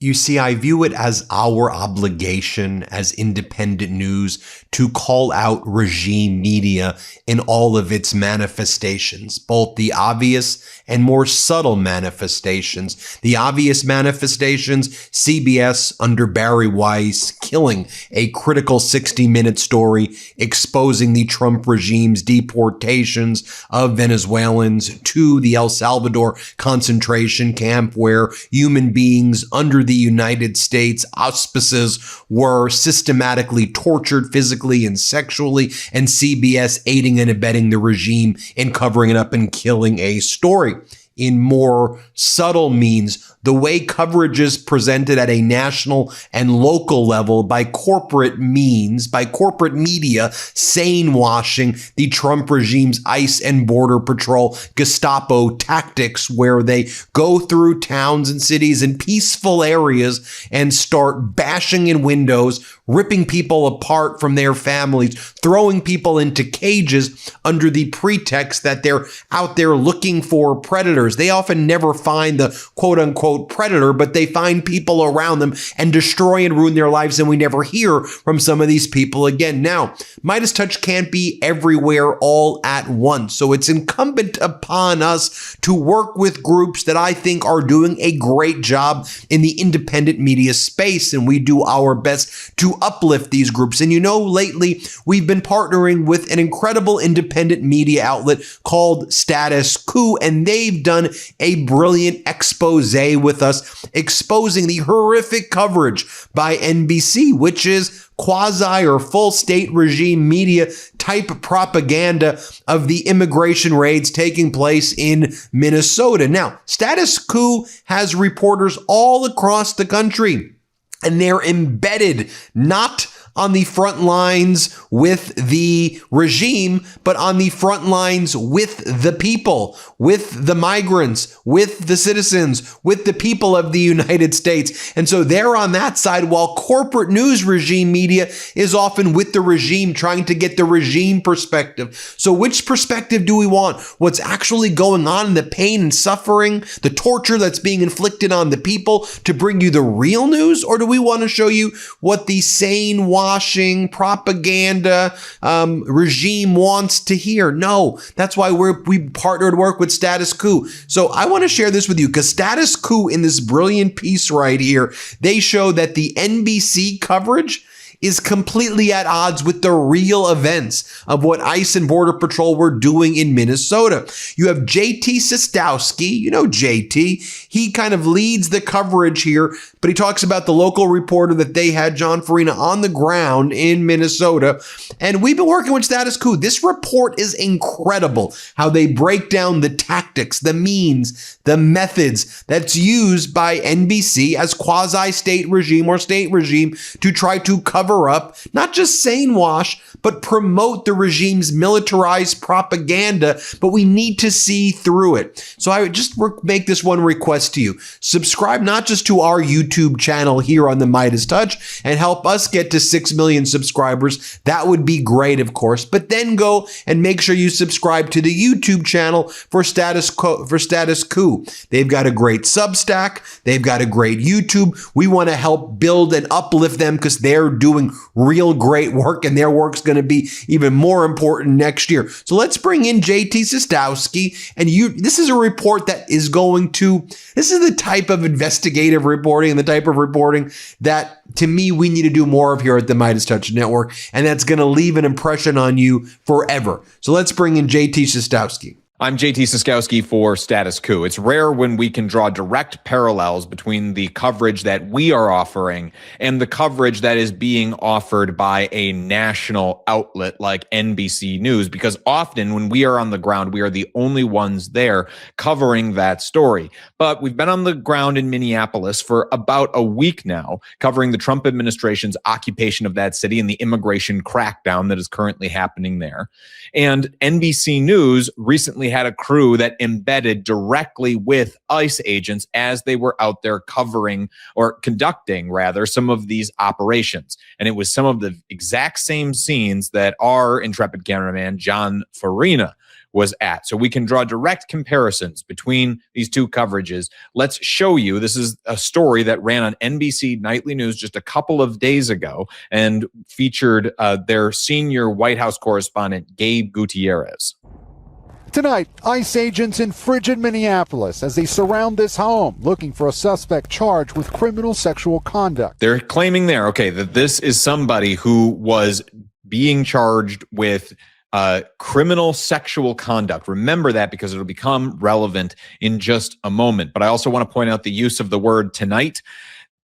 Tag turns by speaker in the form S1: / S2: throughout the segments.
S1: You see, I view it as our obligation as independent news to call out regime media in all of its manifestations, both the obvious and more subtle manifestations. The obvious manifestations, CBS under Barry Weiss killing a critical 60-minute story exposing the Trump regime's deportations of Venezuelans to the El Salvador concentration camp, where human beings under the United States auspices were systematically tortured physically and sexually, and CBS aiding and abetting the regime in covering it up and killing a story. In more subtle means, the way coverage is presented at a national and local level by corporate means, by corporate media, SANE-washing the Trump regime's ICE and Border Patrol Gestapo tactics, where they go through towns and cities and peaceful areas and start bashing in windows, ripping people apart from their families, throwing people into cages under the pretext that they're out there looking for predators. They often never find the quote-unquote predator, but they find people around them and destroy and ruin their lives, and we never hear from some of these people again. Now, MeidasTouch can't be everywhere all at once, so it's incumbent upon us to work with groups that I think are doing a great job in the independent media space, and we do our best to uplift these groups. And you know, lately, we've been partnering with an incredible independent media outlet called Status Coup, and they've done a brilliant expose with us, exposing the horrific coverage by NBC, which is quasi or full state regime media type propaganda of the immigration raids taking place in Minnesota. Now, Status Coup has reporters all across the country, and they're embedded not on the front lines with the regime, but on the front lines with the people, with the migrants, with the citizens, with the people of the United States. And so they're on that side, while corporate news regime media is often with the regime, trying to get the regime perspective. So which perspective do we want? What's actually going on in the pain and suffering, the torture that's being inflicted on the people, to bring you the real news? Or do we want to show you what the SANE-WASHIng propaganda regime wants to hear? No, that's why we partnered work with Status Coup. So I want to share this with you, because Status Coup, in this brilliant piece right here, they show that the NBC coverage is completely at odds with the real events of what ICE and Border Patrol were doing in Minnesota. You have JT Sostowski, you know JT, he kind of leads the coverage here, but he talks about the local reporter that they had, John Farina, on the ground in Minnesota. And we've been working with Status Coup. This report is incredible, how they break down the tactics, the means, the methods that's used by NBC as quasi-state regime or state regime to try to cover up, not just SANE-wash, but promote the regime's militarized propaganda. But we need to see through it. So I would just make this one request to you. Subscribe not just to our YouTube channel here on the MeidasTouch and help us get to 6 million subscribers. That would be great, of course. But then go and make sure you subscribe to the YouTube channel for Status Coup. They've got a great Substack. They've got a great YouTube. We want to help build and uplift them, because they're doing real great work, and their work's going to be even more important next year. So let's bring in JT Sostowski, and this is a report that is this is the type of investigative reporting and the type of reporting that, to me, we need to do more of here at the MeidasTouch Network, and that's going to leave an impression on you forever. So let's bring in JT Sostowski.
S2: I'm JT Sostowski for Status Coup. It's rare when we can draw direct parallels between the coverage that we are offering and the coverage that is being offered by a national outlet like NBC News, because often when we are on the ground, we are the only ones there covering that story. But we've been on the ground in Minneapolis for about a week now, covering the Trump administration's occupation of that city and the immigration crackdown that is currently happening there. And NBC News recently had a crew that embedded directly with ICE agents as they were out there covering, or conducting rather, some of these operations. And it was some of the exact same scenes that our intrepid cameraman, John Farina, was at. So we can draw direct comparisons between these two coverages. Let's show you. This is a story that ran on NBC Nightly News just a couple of days ago and featured their senior White House correspondent, Gabe Gutierrez.
S3: Tonight, ICE agents in frigid Minneapolis as they surround this home looking for a suspect charged with criminal sexual conduct.
S2: They're claiming there, okay, that this is somebody who was being charged with criminal sexual conduct. Remember that because it'll become relevant in just a moment. But I also want to point out the use of the word tonight.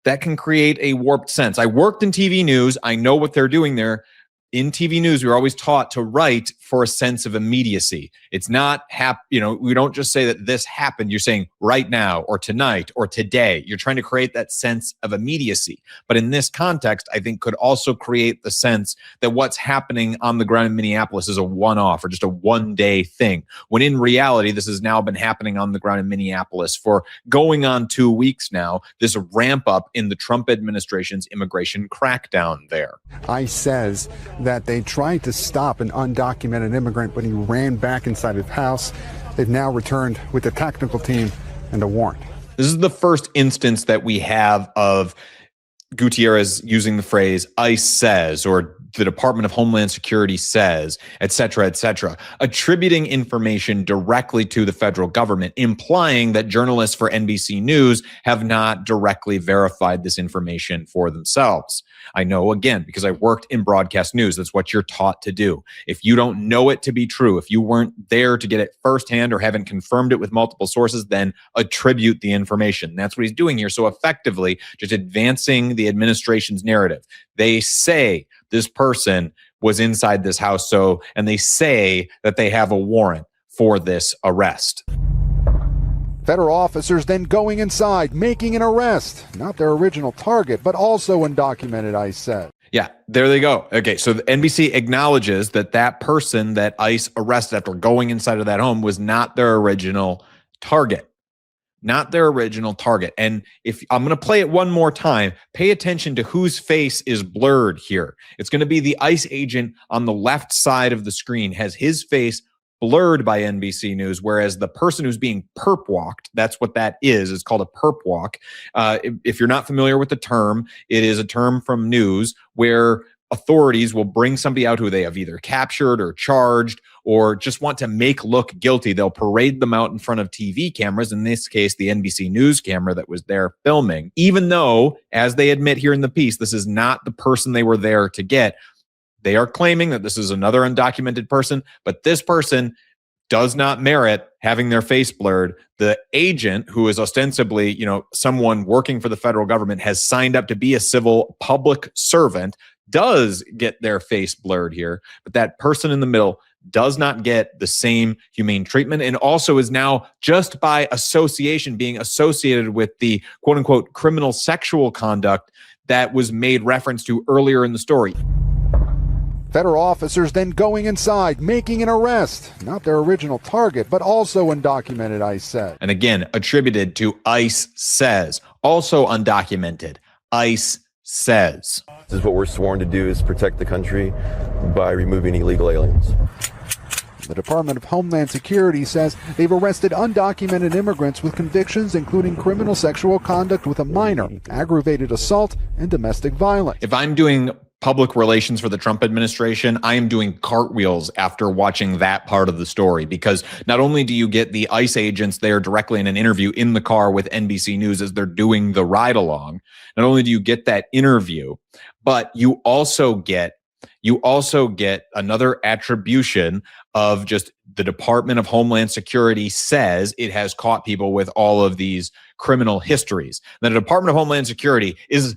S2: That can create a warped sense. I worked in TV news. I know what they're doing there. In TV news, we were always taught to write for a sense of immediacy. It's not we don't just say that this happened. You're saying right now or tonight or today. You're trying to create that sense of immediacy. But in this context, I think could also create the sense that what's happening on the ground in Minneapolis is a one-off or just a one-day thing. When in reality, this has now been happening on the ground in Minneapolis for going on 2 weeks now, this ramp up in the Trump administration's immigration crackdown there.
S3: ICE says that they tried to stop an undocumented immigrant, but he ran back inside his house. They've now returned with a technical team and a warrant.
S2: This is the first instance that we have of Gutierrez using the phrase ICE says or the Department of Homeland Security says, et cetera, attributing information directly to the federal government, implying that journalists for NBC News have not directly verified this information for themselves. I know, again, because I worked in broadcast news, that's what you're taught to do. If you don't know it to be true, if you weren't there to get it firsthand or haven't confirmed it with multiple sources, then attribute the information. That's what he's doing here. So effectively, just advancing the administration's narrative. They say this person was inside this house, and they say that they have a warrant for this arrest.
S3: Federal officers then going inside, making an arrest. Not their original target, but also undocumented, ICE said.
S2: Yeah, there they go. Okay, so the NBC acknowledges that that person that ICE arrested after going inside of that home was not their original target. Not their original target. And if I'm going to play it one more time, pay attention to whose face is blurred here. It's going to be the ICE agent on the left side of the screen has his face blurred by NBC News, whereas the person who's being perp walked, that's what that is. It's called a perp walk. If you're not familiar with the term, it is a term from news where authorities will bring somebody out who they have either captured or charged or just want to make look guilty. They'll parade them out in front of TV cameras, in this case, the NBC News camera that was there filming, even though, as they admit here in the piece, this is not the person they were there to get. They are claiming that this is another undocumented person, but this person does not merit having their face blurred. The agent, who is ostensibly, someone working for the federal government, has signed up to be a civil public servant, does get their face blurred here, but that person in the middle does not get the same humane treatment and also is now, just by association, being associated with the quote unquote criminal sexual conduct that was made reference to earlier in the story.
S3: Federal officers then going inside, making an arrest. Not their original target, but also undocumented, ICE said.
S2: And again, attributed to ICE says. Also undocumented, ICE says.
S4: This is what we're sworn to do, is protect the country by removing illegal aliens.
S3: The Department of Homeland Security says they've arrested undocumented immigrants with convictions including criminal sexual conduct with a minor, aggravated assault, and domestic violence.
S2: If I'm doing public relations for the Trump administration, I am doing cartwheels after watching that part of the story, because not only do you get the ICE agents there directly in an interview in the car with NBC News as they're doing the ride along, not only do you get that interview, but you also get another attribution of just the Department of Homeland Security says it has caught people with all of these criminal histories. The Department of Homeland Security is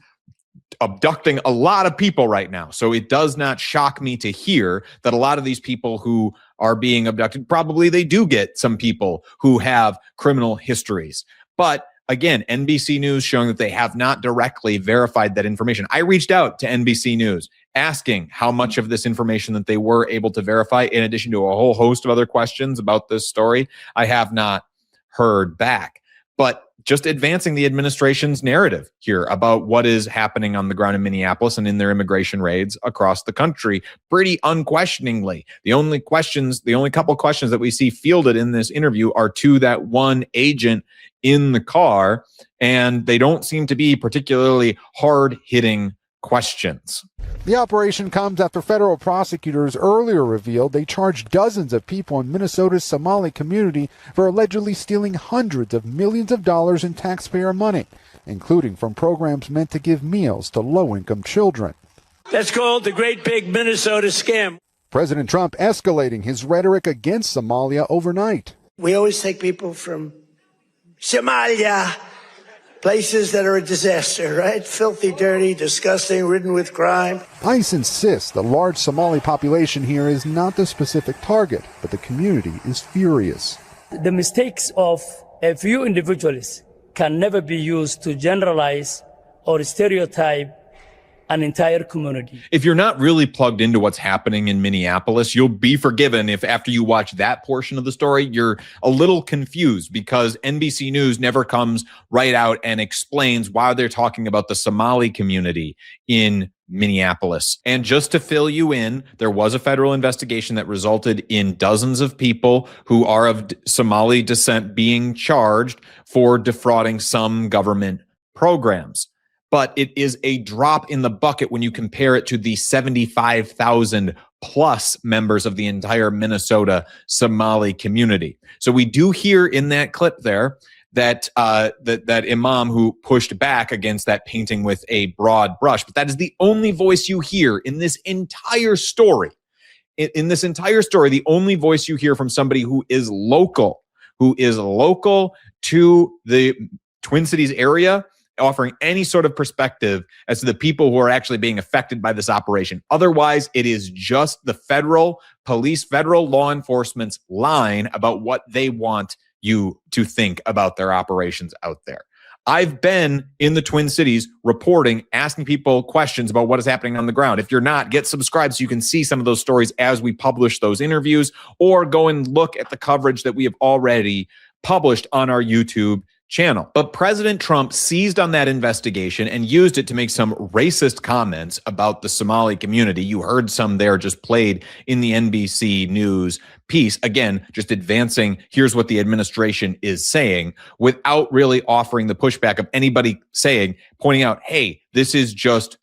S2: abducting a lot of people right now. So it does not shock me to hear that a lot of these people who are being abducted, probably they do get some people who have criminal histories. But again, NBC News showing that they have not directly verified that information. I reached out to NBC News asking how much of this information that they were able to verify, in addition to a whole host of other questions about this story. I have not heard back. But just advancing the administration's narrative here about what is happening on the ground in Minneapolis and in their immigration raids across the country pretty unquestioningly. The only couple questions that we see fielded in this interview are to that one agent in the car, and they don't seem to be particularly hard-hitting questions.
S3: The operation comes after federal prosecutors earlier revealed they charged dozens of people in Minnesota's Somali community for allegedly stealing hundreds of millions of dollars in taxpayer money, including from programs meant to give meals to low-income children.
S5: That's called the Great Big Minnesota Scam.
S3: President Trump escalating his rhetoric against Somalia overnight.
S5: We always take people from Somalia, places that are a disaster, right? Filthy, dirty, disgusting, ridden with crime.
S3: ICE insists the large Somali population here is not the specific target, but the community is furious.
S6: The mistakes of a few individuals can never be used to generalize or stereotype an entire community.
S2: If you're not really plugged into what's happening in Minneapolis, you'll be forgiven if after you watch that portion of the story, you're a little confused because NBC News never comes right out and explains why they're talking about the Somali community in Minneapolis. And just to fill you in, there was a federal investigation that resulted in dozens of people who are of Somali descent being charged for defrauding some government programs. But it is a drop in the bucket when you compare it to the 75,000 plus members of the entire Minnesota Somali community. So we do hear in that clip there that that imam who pushed back against that painting with a broad brush, but that is the only voice you hear in this entire story. In this entire story, the only voice you hear from somebody who is local to the Twin Cities area, offering any sort of perspective as to the people who are actually being affected by this operation. Otherwise, it is just the federal police, federal law enforcement's line about what they want you to think about their operations out there. I've been in the Twin Cities reporting, asking people questions about what is happening on the ground. If you're not, get subscribed so you can see some of those stories as we publish those interviews, or go and look at the coverage that we have already published on our YouTube channel. But President Trump seized on that investigation and used it to make some racist comments about the Somali community. You heard some there just played in the NBC News piece. Again, just advancing, here's what the administration is saying, without really offering the pushback of anybody pointing out, hey, this is just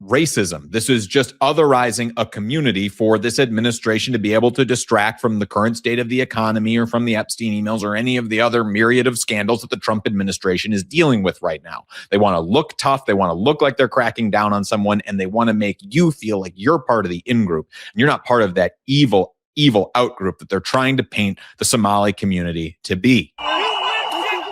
S2: racism. This is just otherizing a community for this administration to be able to distract from the current state of the economy or from the Epstein emails or any of the other myriad of scandals that the Trump administration is dealing with right now. They want to look tough. They want to look like they're cracking down on someone, and they want to make you feel like you're part of the in-group. And you're not part of that evil out-group that they're trying to paint the Somali community to be.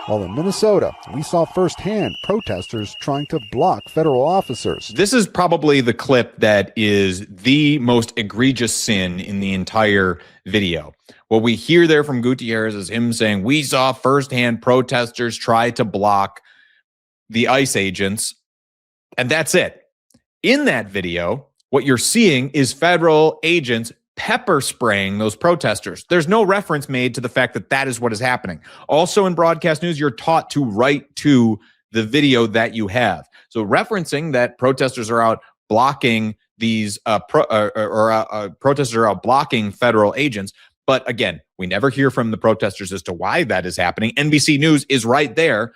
S3: While in Minnesota, we saw firsthand protesters trying to block federal officers.
S2: This is probably the clip that is the most egregious sin in the entire video. What we hear there from Gutierrez is him saying, we saw firsthand protesters try to block the ICE agents, and that's it. In that video, what you're seeing is federal agents pepper spraying those protesters. There's no reference made to the fact that that is what is happening. Also in broadcast news, you're taught to write to the video that you have. So referencing that protesters are out blocking these protesters are out blocking federal agents. But again, we never hear from the protesters as to why that is happening. NBC News is right there.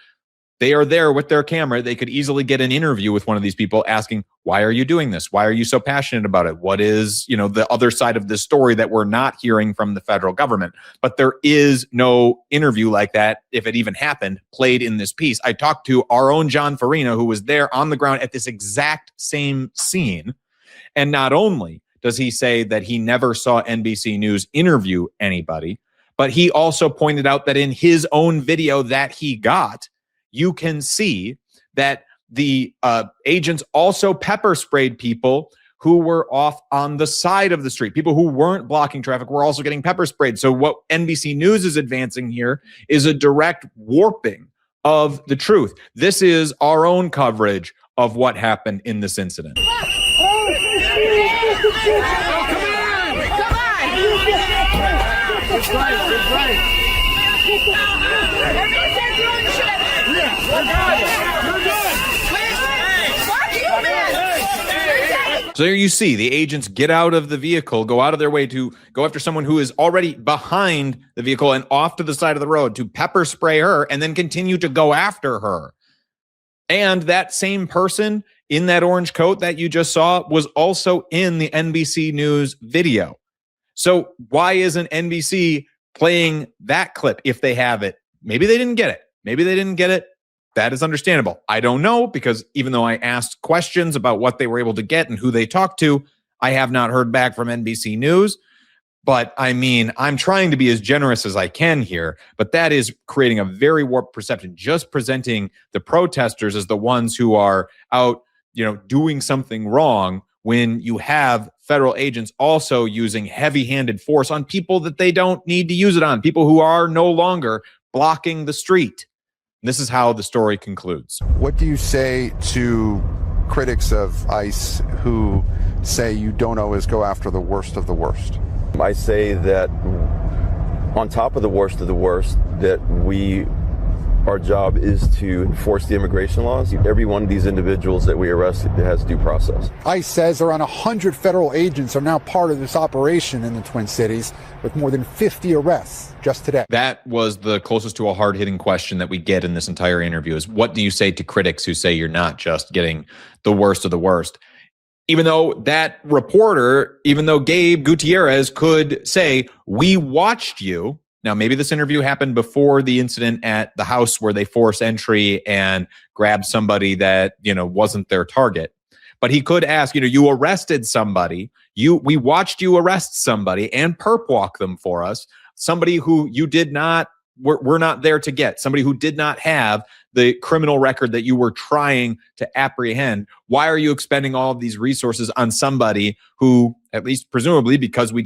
S2: They are there with their camera. They could easily get an interview with one of these people asking, why are you doing this? Why are you so passionate about it? What is, the other side of this story that we're not hearing from the federal government? But there is no interview like that, if it even happened, played in this piece. I talked to our own John Farina, who was there on the ground at this exact same scene. And not only does he say that he never saw NBC News interview anybody, but he also pointed out that in his own video that he got, you can see that the agents also pepper sprayed people who were off on the side of the street. People who weren't blocking traffic were also getting pepper sprayed. So what NBC News is advancing here is a direct warping of the truth. This is our own coverage of what happened in this incident. So there you see the agents get out of the vehicle, go out of their way to go after someone who is already behind the vehicle and off to the side of the road to pepper spray her and then continue to go after her. And that same person in that orange coat that you just saw was also in the NBC News video. So why isn't NBC playing that clip if they have it? Maybe they didn't get it. Maybe they didn't get it. That is understandable. I don't know, because even though I asked questions about what they were able to get and who they talked to, I have not heard back from NBC News. But I mean, I'm trying to be as generous as I can here, but that is creating a very warped perception, just presenting the protesters as the ones who are out, doing something wrong, when you have federal agents also using heavy-handed force on people that they don't need to use it on, people who are no longer blocking the street. This is how the story concludes.
S3: What do you say to critics of ICE who say you don't always go after the worst of the worst?
S4: I say that on top of the worst, that our job is to enforce the immigration laws. Every one of these individuals that we arrest has due process.
S3: ICE says around 100 federal agents are now part of this operation in the Twin Cities, with more than 50 arrests just today.
S2: That was the closest to a hard-hitting question that we get in this entire interview, is what do you say to critics who say you're not just getting the worst of the worst? Even though that reporter, even though Gabe Gutierrez could say, we watched you. Now, maybe this interview happened before the incident at the house where they force entry and grab somebody that, wasn't their target. But he could ask, you arrested somebody. We watched you arrest somebody and perp walk them for us. Somebody who you did not, we're not there to get. Somebody who did not have the criminal record that you were trying to apprehend. Why are you expending all of these resources on somebody who, at least presumably, because we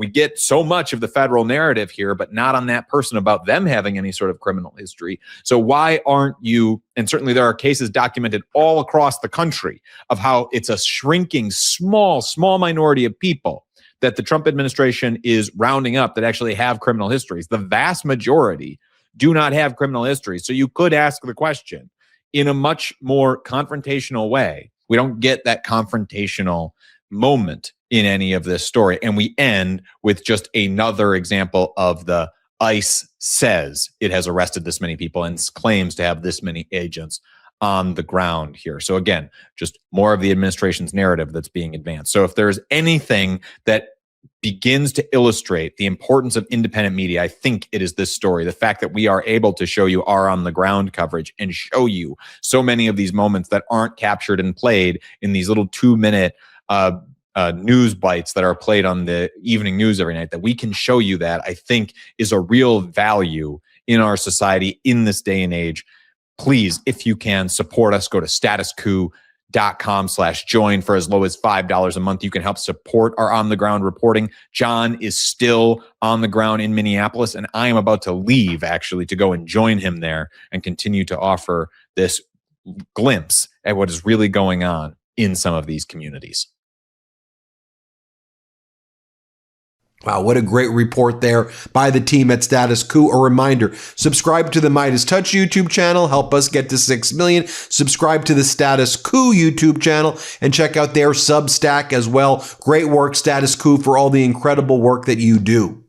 S2: get so much of the federal narrative here, but not on that person about them having any sort of criminal history. So why aren't you, and certainly there are cases documented all across the country of how it's a shrinking, small minority of people that the Trump administration is rounding up that actually have criminal histories. The vast majority do not have criminal history. So you could ask the question in a much more confrontational way. We don't get that confrontational moment in any of this story. And we end with just another example of the ICE says it has arrested this many people and claims to have this many agents on the ground here. So again, just more of the administration's narrative that's being advanced. So if there's anything that begins to illustrate the importance of independent media, I think it is this story. The fact that we are able to show you our on the ground coverage and show you so many of these moments that aren't captured and played in these little 2-minute news bites that are played on the evening news every night, that we can show you that, I think is a real value in our society in this day and age. Please, if you can, support us. Go to statuscoup.com/join for as low as $5 a month. You can help support our on the ground reporting. John is still on the ground in Minneapolis, and I am about to leave actually to go and join him there and continue to offer this glimpse at what is really going on in some of these communities.
S1: Wow, what a great report there by the team at Status Coup. A reminder, subscribe to the MeidasTouch YouTube channel. Help us get to 6 million. Subscribe to the Status Coup YouTube channel and check out their Substack as well. Great work, Status Coup, for all the incredible work that you do.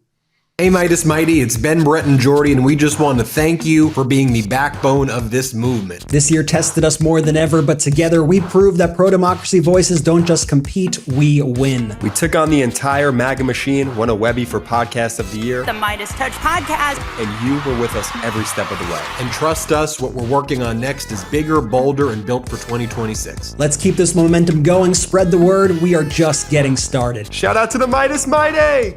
S1: Hey Midas Mighty, it's Ben, Brett, and Jordy, and we just want to thank you for being the backbone of this movement.
S7: This year tested us more than ever, but together we proved that pro-democracy voices don't just compete, we win.
S8: We took on the entire MAGA machine, won a Webby for Podcast of the Year,
S9: the MeidasTouch podcast,
S8: and you were with us every step of the way.
S1: And trust us, what we're working on next is bigger, bolder, and built for 2026.
S7: Let's keep this momentum going, spread the word, we are just getting started.
S8: Shout out to the Midas Mighty!